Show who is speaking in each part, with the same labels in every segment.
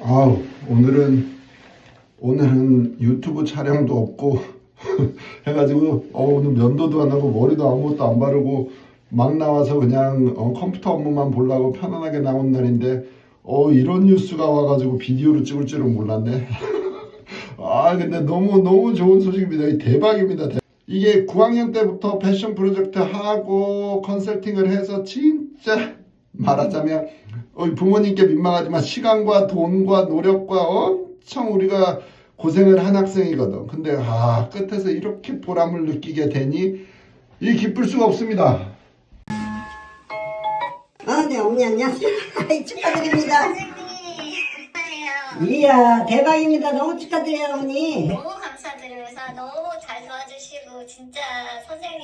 Speaker 1: 아우, 오늘은 유튜브 촬영도 없고 해가지고 오늘 면도도 안 하고 머리도 아무것도 안 바르고 막 나와서 그냥 컴퓨터 업무만 보려고 편안하게 나온 날인데 이런 뉴스가 와가지고 비디오로 찍을 줄은 몰랐네. 아, 근데 너무 좋은 소식입니다. 대박입니다. 이게 9학년 때부터 패션 프로젝트 하고 컨설팅을 해서 진짜 말하자면 부모님께 민망하지만 시간과 돈과 노력과 엄청 우리가 고생을 한 학생이거든. 근데 끝에서 이렇게 보람을 느끼게 되니 이 기쁠 수가 없습니다.
Speaker 2: 네, 어머니 안녕하세요. 축하드립니다.
Speaker 3: 선생님, 감사해요.
Speaker 2: 이야, 대박입니다. 너무 축하드려요, 어머니.
Speaker 3: 너무 감사드려서 너무 잘 도와주시고 진짜 선생님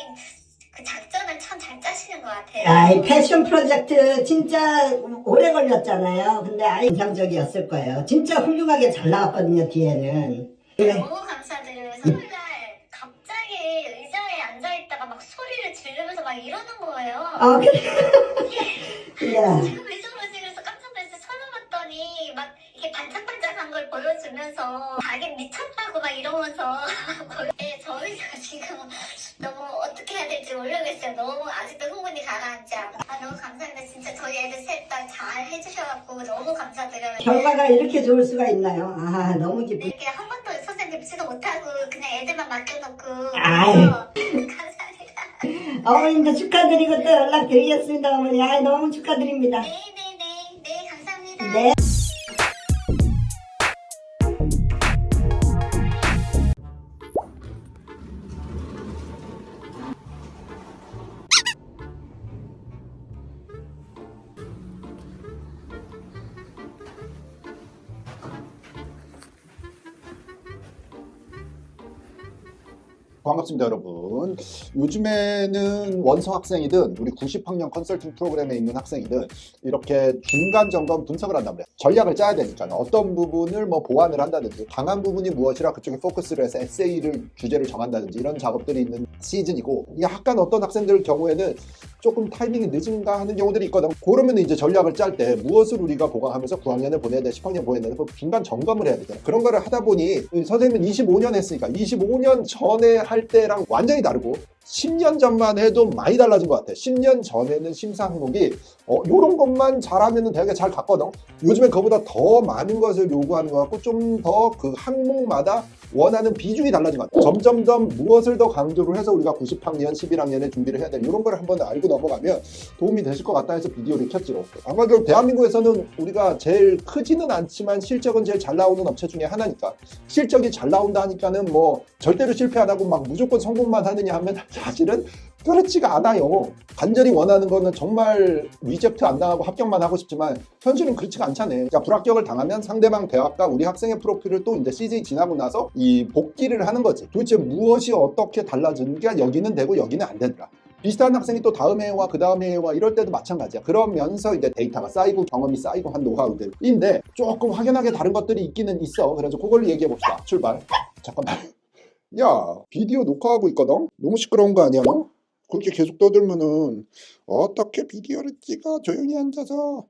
Speaker 3: 그 작전을 참 잘 짜시는 것 같아요.
Speaker 2: 이 패션 프로젝트 진짜 오래 걸렸잖아요. 근데 인상적이었을 거예요. 진짜 훌륭하게 잘 나왔거든요, 뒤에는.
Speaker 3: 너무 감사드려요. 토요일날 갑자기 의자에 앉아있다가 막 소리를 지르면서 막 이러는 거예요.
Speaker 2: 그래. 이야.
Speaker 3: 지금 왜 저러지? 그래서 깜짝 놀라서 쳐다봤더니 막 이렇게 반짝반짝한 걸 보여주면서 자기 미쳤다고 막 이러면서 네, 저희가 지금 너무 어떻게 해야 될지 모르겠어요. 너무 아직도 흥분이 가라앉지 않아. 너무 감사합니다. 진짜 저희 애들 셋 다 잘 해주셔갖고 너무 감사드려요.
Speaker 2: 결과가 이렇게 좋을 수가 있나요? 너무 기쁘.
Speaker 3: 이렇게 한 번도 선생님 지도 못하고 그냥 애들만 맡겨놓고
Speaker 2: 아이.
Speaker 3: 감사합니다.
Speaker 2: 어머님도 축하드리고 또 연락드리겠습니다, 어머니. 너무 축하드립니다.
Speaker 3: 네네네. 네, 감사합니다.
Speaker 2: 네.
Speaker 4: 반갑습니다, 여러분. 요즘에는 원서 학생이든 우리 90학년 컨설팅 프로그램에 있는 학생이든 이렇게 중간 점검 분석을 한단 말이에요. 전략을 짜야 되니까 어떤 부분을 보완을 한다든지 강한 부분이 무엇이라 그쪽에 포커스를 해서 에세이를 주제를 정한다든지 이런 작업들이 있는 시즌이고, 약간 어떤 학생들 경우에는 조금 타이밍이 늦은가 하는 경우들이 있거든. 그러면 이제 전략을 짤 때 무엇을 우리가 보강하면서 9학년을 보내야 돼, 10학년 보내야 돼, 중간 점검을 해야 되잖아. 그런 거를 하다 보니 선생님은 25년 했으니까 25년 전에 할 때랑 완전히 다르고 10년 전만 해도 많이 달라진 것 같아. 10년 전에는 심사 항목이 요런 것만 잘하면 되게 잘 갔거든. 요즘엔 그거보다 더 많은 것을 요구하는 것 같고 좀 더 그 항목마다 원하는 비중이 달라진 것 같아요. 점점점 무엇을 더 강조를 해서 우리가 90학년, 11학년에 준비를 해야 될 이런 걸 한번 알고 넘어가면 도움이 되실 것 같다 해서 비디오를 켰지로. 아마도 대한민국에서는 우리가 제일 크지는 않지만 실적은 제일 잘 나오는 업체 중에 하나니까 실적이 잘 나온다 하니까는 절대로 실패 안 하고 막 무조건 성공만 하느냐 하면 사실은 그렇지가 않아요. 간절히 원하는 거는 정말 리젝트 안 당하고 합격만 하고 싶지만 현실은 그렇지가 않잖아요. 그러니까 불합격을 당하면 상대방 대학과 우리 학생의 프로필을 또 이제 시즌이 지나고 나서 이 복귀를 하는 거지. 도대체 무엇이 어떻게 달라지는가, 여기는 되고 여기는 안 되더라. 비슷한 학생이 또 다음 해와 그 다음 해와 이럴 때도 마찬가지야. 그러면서 이제 데이터가 쌓이고 경험이 쌓이고 한 노하우들인데 조금 확연하게 다른 것들이 있기는 있어. 그래서 그걸 얘기해 봅시다. 출발. 잠깐만. 야, 비디오 녹화하고 있거든? 너무 시끄러운 거 아니야, 너? 그렇게 계속 떠들면은 어떻게 비디오를 찍어? 조용히 앉아서.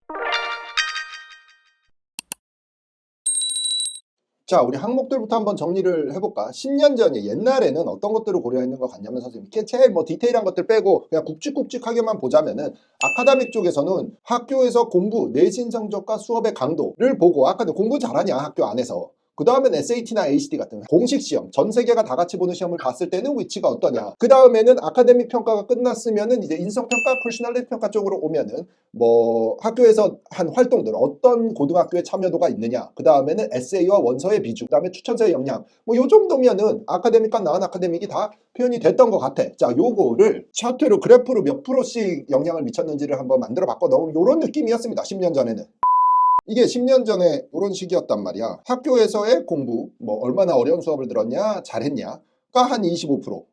Speaker 4: 자, 우리 항목들부터 한번 정리를 해볼까? 10년 전에 옛날에는 어떤 것들을 고려했는 것 같냐면 선생님 이렇게 제일 디테일한 것들 빼고 그냥 굵직굵직하게만 보자면은 아카데믹 쪽에서는 학교에서 공부, 내신 성적과 수업의 강도를 보고 아까 공부 잘하냐 학교 안에서, 그 다음엔 SAT나 ACT 같은 공식 시험, 전 세계가 다 같이 보는 시험을 봤을 때는 위치가 어떠냐. 그 다음에는 아카데믹 평가가 끝났으면은 이제 인성평가, 퍼스널리티 평가 쪽으로 오면은 학교에서 한 활동들, 어떤 고등학교에 참여도가 있느냐. 그 다음에는 에세이와 원서의 비중, 그 다음에 추천서의 역량. 요 정도면은 아카데믹과 나은 아카데믹이 다 표현이 됐던 것 같아. 자, 요거를 차트로 그래프로 몇 프로씩 영향을 미쳤는지를 한번 만들어 봤거든. 요런 느낌이었습니다. 10년 전에는. 이게 10년 전에 이런 식이었단 말이야. 학교에서의 공부, 얼마나 어려운 수업을 들었냐, 잘했냐가 한 25%.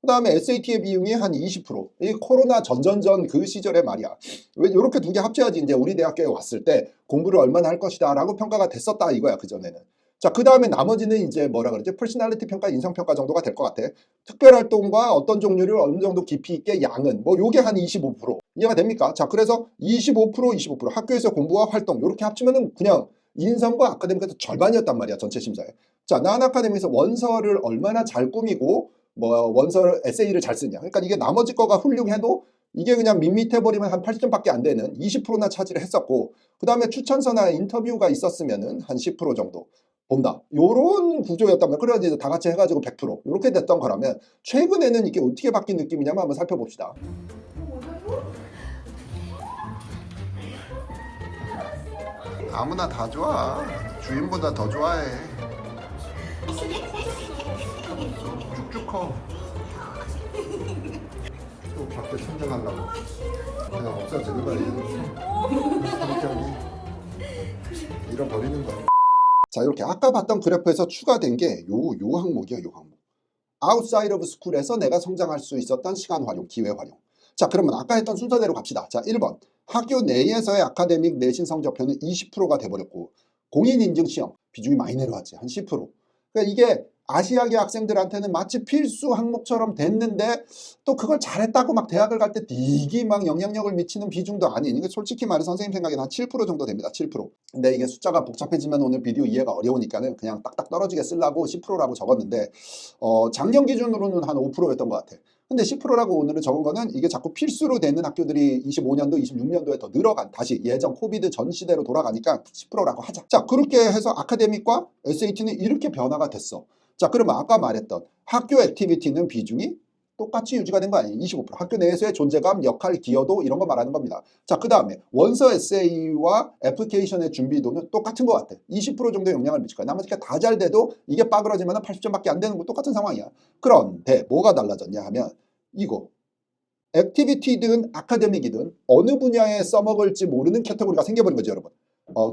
Speaker 4: 그 다음에 SAT의 비용이 한 20%. 이 코로나 전전전 그 시절에 말이야. 왜 이렇게 두 개 합쳐야지 이제 우리 대학교에 왔을 때 공부를 얼마나 할 것이다 라고 평가가 됐었다 이거야, 그전에는. 자, 그 다음에 나머지는 이제 뭐라 그러지? 퍼스널리티 평가, 인성 평가 정도가 될 것 같아. 특별 활동과 어떤 종류를 어느 정도 깊이 있게 양은 요게 한 25%. 이해가 됩니까? 자, 그래서 25% 학교에서 공부와 활동 이렇게 합치면은 그냥 인성과 아카데믹에서 절반이었단 말이야, 전체 심사에. 자, 나한 아카데미에서 원서를 얼마나 잘 꾸미고 뭐 원서 에세이를 잘 쓰냐. 그러니까 이게 나머지 거가 훌륭해도 이게 그냥 밋밋해버리면 한 80점밖에 안 되는 20%나 차지를 했었고, 그 다음에 추천서나 인터뷰가 있었으면은 한 10% 정도 본다. 요런 구조였단 말이야. 그래야지 이제 다 같이 해가지고 100% 이렇게 됐던 거라면, 최근에는 이게 어떻게 바뀐 느낌이냐면 한번 살펴봅시다.
Speaker 1: 아무나 다 좋아. 주인보다 더 좋아해. 쭉쭉 커. 또 밖에 선정하려고. 그냥 없어지는 거야. 성격이 잃어버리는 거야.
Speaker 4: 자, 이렇게 아까 봤던 그래프에서 추가된 게 요 항목이야, 요 항목. Outside of School에서 내가 성장할 수 있었던 시간 활용, 기회 활용. 자, 그러면 아까 했던 순서대로 갑시다. 자, 1번. 학교 내에서의 아카데믹 내신 성적표는 20%가 돼버렸고, 공인인증 시험 비중이 많이 내려왔지. 한 10%. 그러니까 이게 아시아계 학생들한테는 마치 필수 항목처럼 됐는데, 또 그걸 잘했다고 막 대학을 갈 때 되게 막 영향력을 미치는 비중도 아닌, 이게 솔직히 말해 선생님 생각에는 한 7% 정도 됩니다. 7%. 근데 이게 숫자가 복잡해지면 오늘 비디오 이해가 어려우니까는 그냥 딱딱 떨어지게 쓰려고 10%라고 적었는데, 작년 기준으로는 한 5%였던 것 같아. 근데 10%라고 오늘은 적은 거는 이게 자꾸 필수로 되는 학교들이 25년도, 26년도에 더 늘어간, 다시 예전 코비드 전 시대로 돌아가니까 10%라고 하자. 자, 그렇게 해서 아카데믹과 SAT는 이렇게 변화가 됐어. 자, 그러면 아까 말했던 학교 액티비티는 비중이 똑같이 유지가 된 거 아니에요? 25%. 학교 내에서의 존재감, 역할, 기여도 이런 거 말하는 겁니다. 자, 그 다음에 원서 에세이와 애플리케이션의 준비도는 똑같은 것 같아. 20% 정도 영향을 미칠 거야. 나머지가 다 잘 돼도 이게 빠그러지면 80점밖에 안 되는 거 똑같은 상황이야. 그런데 뭐가 달라졌냐 하면 이거. 액티비티든 아카데믹이든 어느 분야에 써먹을지 모르는 캐터고리가 생겨버린 거죠, 여러분.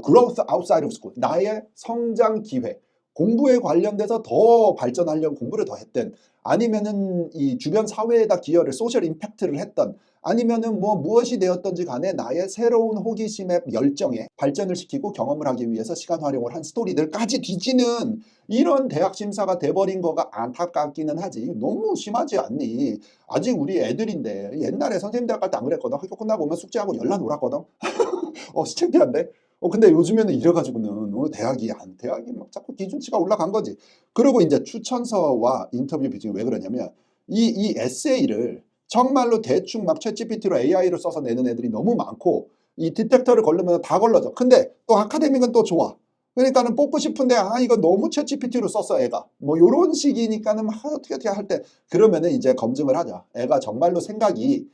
Speaker 4: growth outside of school. 나의 성장 기회. 공부에 관련돼서 더 발전하려고 공부를 더 했든, 아니면은 이 주변 사회에다 기여를, 소셜 임팩트를 했던, 아니면은 뭐 무엇이 되었던지 간에 나의 새로운 호기심에 열정에 발전을 시키고 경험을 하기 위해서 시간 활용을 한 스토리들까지 뒤지는 이런 대학 심사가 돼버린 거가 안타깝기는 하지. 너무 심하지 않니? 아직 우리 애들인데, 옛날에 선생님 대학 갈 때 안 그랬거든. 학교 끝나고 오면 숙제하고 연락 놀았거든. 창피한데? 근데 요즘에는 이래가지고는 대학이 막 자꾸 기준치가 올라간 거지. 그리고 이제 추천서와 인터뷰 비중이 왜 그러냐면, 이 에세이를 정말로 대충 막 챗GPT로 AI를 써서 내는 애들이 너무 많고, 이 디텍터를 걸르면 다 걸러져. 근데 또 아카데믹은 또 좋아. 그러니까는 뽑고 싶은데, 이거 너무 챗GPT로 썼어, 애가. 뭐 요런 식이니까는 어떻게 할 때, 그러면은 이제 검증을 하자. 애가 정말로 생각이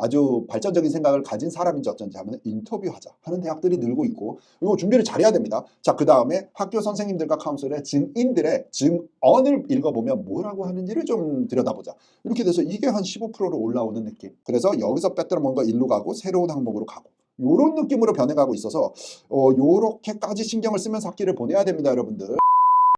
Speaker 4: 아주 발전적인 생각을 가진 사람인지 어쩐지 하면 인터뷰하자 하는 대학들이 늘고 있고, 이거 준비를 잘해야 됩니다. 자, 그 다음에 학교 선생님들과 카운슬의 증인들의 증언을 읽어보면 뭐라고 하는지를 좀 들여다보자. 이렇게 돼서 이게 한 15%로 올라오는 느낌. 그래서 여기서 빼뜨려 먹은 거 일로 가고 새로운 항목으로 가고, 요런 느낌으로 변해가고 있어서 요렇게까지 신경을 쓰면서 학기를 보내야 됩니다, 여러분들.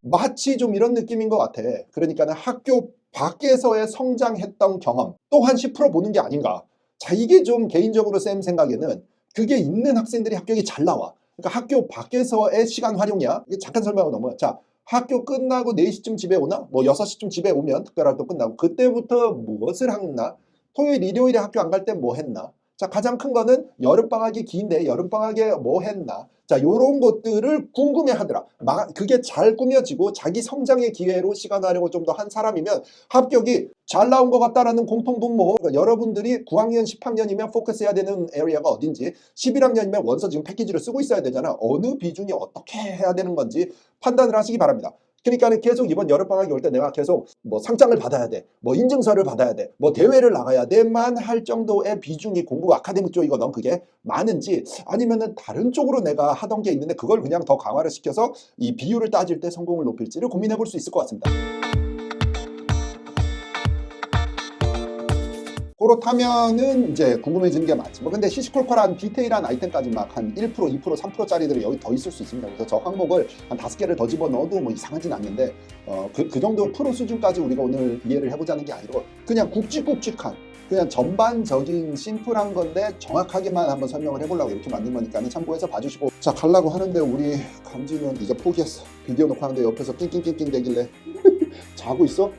Speaker 4: 마치 좀 이런 느낌인 것 같아. 그러니까는 학교 밖에서의 성장했던 경험 또 한 10% 보는 게 아닌가. 자, 이게 좀 개인적으로 쌤 생각에는 그게 있는 학생들이 합격이 잘 나와. 그러니까 학교 밖에서의 시간 활용이야. 이게 잠깐 설명하고 넘어요. 자, 학교 끝나고 4시쯤 집에 오나? 뭐 6시쯤 집에 오면 특별활동 끝나고 그때부터 무엇을 했나? 토요일, 일요일에 학교 안 갈 때 뭐 했나? 자, 가장 큰 거는 여름방학이 긴데 여름방학에 뭐 했나? 자, 요런 것들을 궁금해 하더라. 그게 잘 꾸며지고 자기 성장의 기회로 시간 활용을 좀 더 한 사람이면 합격이 잘 나온 것 같다라는 공통분모. 그러니까 여러분들이 9학년, 10학년이면 포커스해야 되는 에리어가 어딘지, 11학년이면 원서 지금 패키지를 쓰고 있어야 되잖아. 어느 비중이 어떻게 해야 되는 건지 판단을 하시기 바랍니다. 그러니까 계속 이번 여름방학이 올 때 내가 계속 뭐 상장을 받아야 돼, 뭐 인증서를 받아야 돼, 뭐 대회를 나가야 돼만 할 정도의 비중이 공부 아카데믹 쪽이거든. 그게 많은지, 아니면은 다른 쪽으로 내가 하던 게 있는데 그걸 그냥 더 강화를 시켜서 이 비율을 따질 때 성공을 높일지를 고민해 볼 수 있을 것 같습니다. 그렇다면은 이제 궁금해지는 게 많지. 뭐 근데 시시콜콜한 디테일한 아이템까지 막 한 1%, 2%, 3%짜리들이 여기 더 있을 수 있습니다. 그래서 저 항목을 한 5개를 더 집어넣어도 뭐 이상하진 않는데, 그 정도 프로 수준까지 우리가 오늘 이해를 해보자는 게 아니고, 그냥 굵직굵직한, 그냥 전반적인 심플한 건데 정확하게만 한번 설명을 해보려고 이렇게 만든 거니까는 참고해서 봐주시고. 자, 가려고 하는데 우리 강진은 이제 포기했어. 비디오 녹화하는데 옆에서 낑낑낑낑 대길래 자고 있어?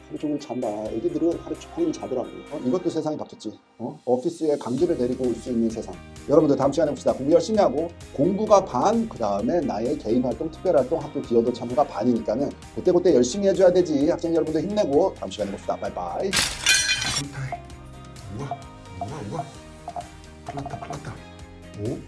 Speaker 4: 하루 종일 잔다. 애기들은 하루 종일 자더라고. 이것도 세상이 바뀌었지. 오피스에 강제를 데리고 올 수 있는 세상. 여러분들 다음 시간에 봅시다. 공부 열심히 하고 공부가 반, 그 다음에 나의 개인 활동, 특별 활동, 학교 기여도 참여가 반이니까는 그때 열심히 해줘야 되지. 학생 여러분들 힘내고 다음 시간에 봅시다. 바이바이.
Speaker 1: 우와. 큰일 났다. 오?